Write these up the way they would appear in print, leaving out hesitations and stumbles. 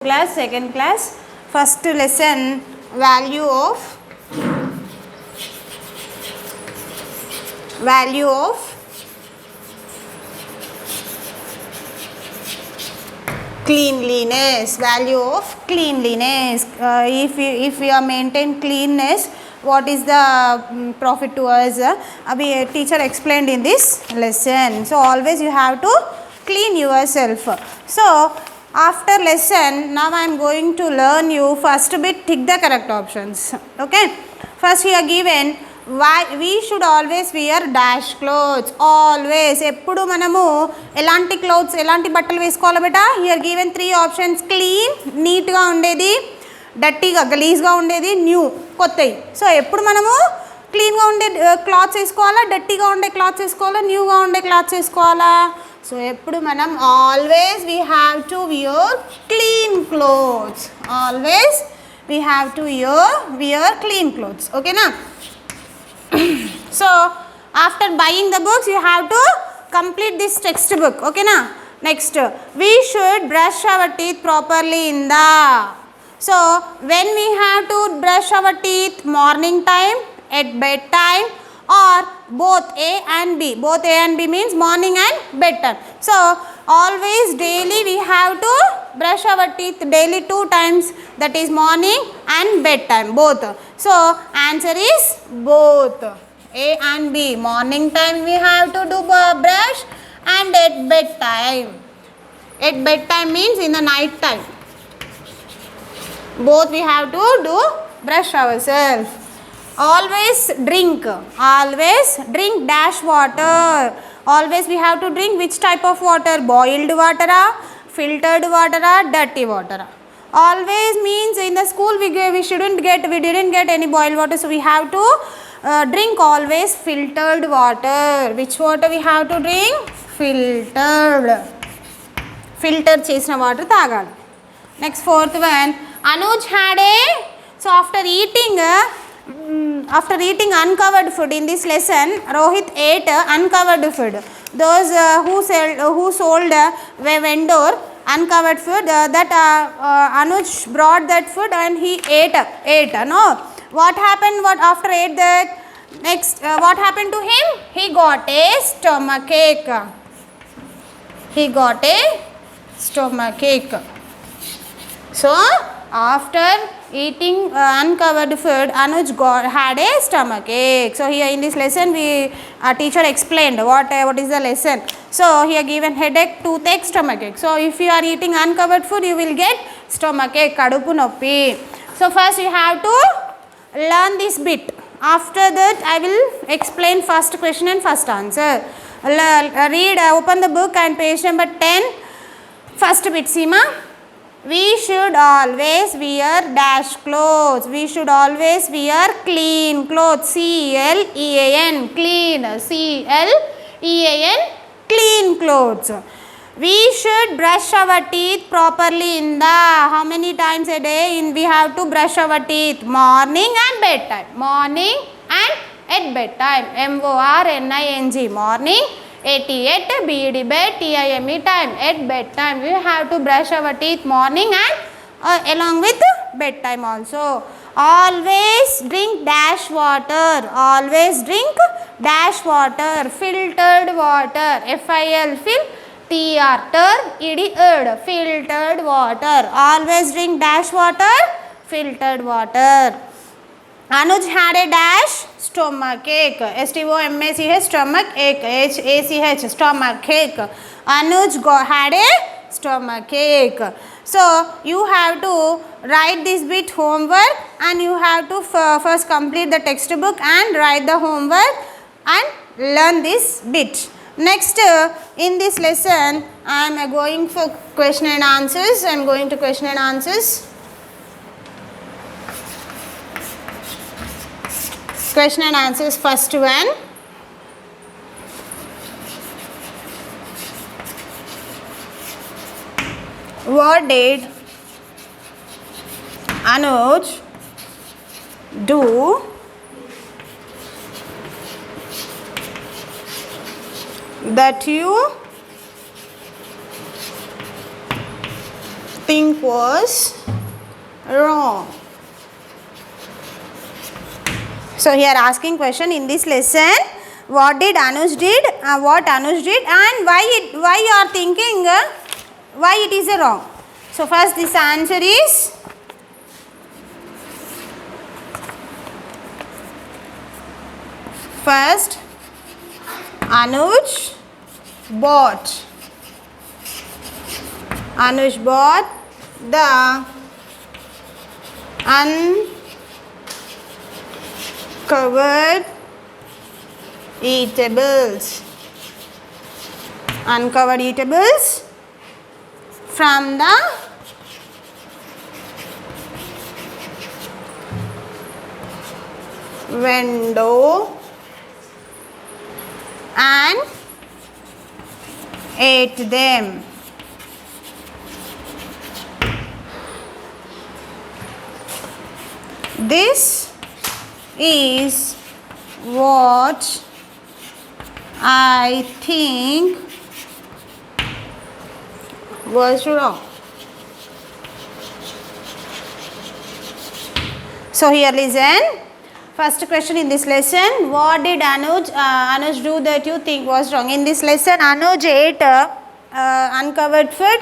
Class, second class, first lesson, value of cleanliness, if we are maintain cleanness, what is the profit to us? A teacher explained in this lesson. So always you have to clean yourself. So after lesson, now I am going to learn you first bit, tick the correct options. Okay, first here given, why we should always wear dash clothes. Always ఎప్పుడు మనము ఎలాంటి clothes ఎలాంటి బట్టలు వేసుకోవాలి బేటా? Here given 3 options, clean నీట్గా ఉండేది, డర్టీగా గలీజ్గా ఉండేది, న్యూ కొత్తవి. సో ఎప్పుడు మనము క్లీన్గా ఉండే క్లాత్స్ వేసుకోవాలా, డర్టీగా ఉండే క్లాత్స్ వేసుకోవాలా, న్యూగా ఉండే క్లాత్స్ వేసుకోవాలా? సో ఎప్పుడు మనం always we have to wear clean clothes. Always we have to wear clean clothes. ఓకేనా? So after buying the books you have to complete this textbook. Okay na? Next, we should brush our teeth properly in the, so when we have to brush our teeth, morning time, at bed time, or both A and B. Both A and B means morning and bed time. So always daily we have to brush our teeth daily 2 times, that is morning and bed time both. So answer is both A and B. Morning time we have to do brush, and at bed time. At bed time means in the night time. Both we have to do brush ourselves. Always drink dash water. Always we have to drink which type of water? Boiled water, filtered water, dirty water. Always means in the school we didn't get any boiled water, so we have to drink always filtered water. Which water we have to drink? Filter chesina water tagali. Next, fourth one, Anuj had a, so after eating uncovered food in this lesson, Rohit ate uncovered food. Those who sold a vendor uncovered food, that Anuj brought that food and he ate. No, what happened? What after ate that? Next, what happened to him? He got a stomachache. So after eating uncovered food, Anuj had a stomachache. So here in this lesson our teacher explained what is the lesson. So here given headache, toothache, stomachache. So if you are eating uncovered food, you will get stomachache, kadupu noppi. So first you have to learn this bit. After that I will explain first question and first answer. Read, open the book and page number 10. First bit, Seema. We should always wear dash clothes. We should always wear clean clothes. C-L-E-A-N, clean. C-L-E-A-N, clean clothes. We should brush our teeth properly in the, how many times a day we have to brush our teeth? Morning and bedtime. Morning and at bedtime. M-O-R-N-I-G. Morning. A-T-at, B-E-D, bed, T-I-M-E, time. At bedtime we have to brush our teeth morning and along with bedtime also. Always drink dash water. Always drink dash water. Filtered water. F-I-L, T-R, E-D, filtered water. Always drink dash water. Filtered water. Anuj had a dash stomachache. S-T-O-M-A-C-H, stomachache. H-A-C-H, stomachache. Anuj had a stomachache. So you have to write this bit homework, and you have to first complete the textbook and write the homework and learn this bit. Next, in this lesson I am going for question and answers. I am going to question and answers. Question and answers, first one. What did Anuj do that you think was wrong. So here asking question in this lesson, what did Anuj did, what Anuj did, and why you are thinking why it is wrong. So first this answer is first Anuj bought the uncovered eatables from the window and ate them. This is what I think was wrong. So here listen. First question in this lesson, what did Anuj do that you think was wrong? In this lesson, Anuj ate uncovered food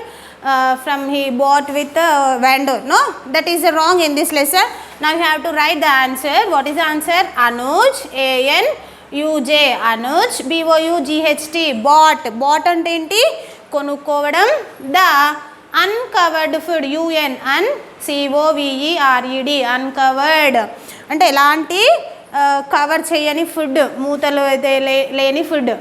from he bought with a vendor. No, that is wrong in this lesson. Now you have to write the answer. What is the answer? Anuj, A-N-U-J, Anuj, B-O-U-G-H-T, bought అంటే ఏంటి కొనుక్కోవడం, the uncovered food, UN, C-O-V-E-R-E-D, uncovered అంటే ఎలాంటి cover చేయని food, మూతలు అయితే లేని food.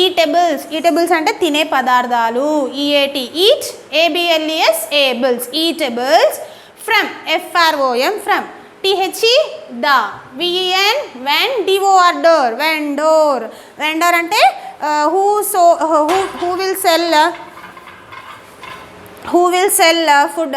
Eatables అంటే తినే పదార్థాలు, E A T eat, A B L E S ables, eatables from, F R O M from, T H E the, V E N ven, D O R dor, vendor. Vendor అంటే హూ విల్ సెల్ ఫుడ్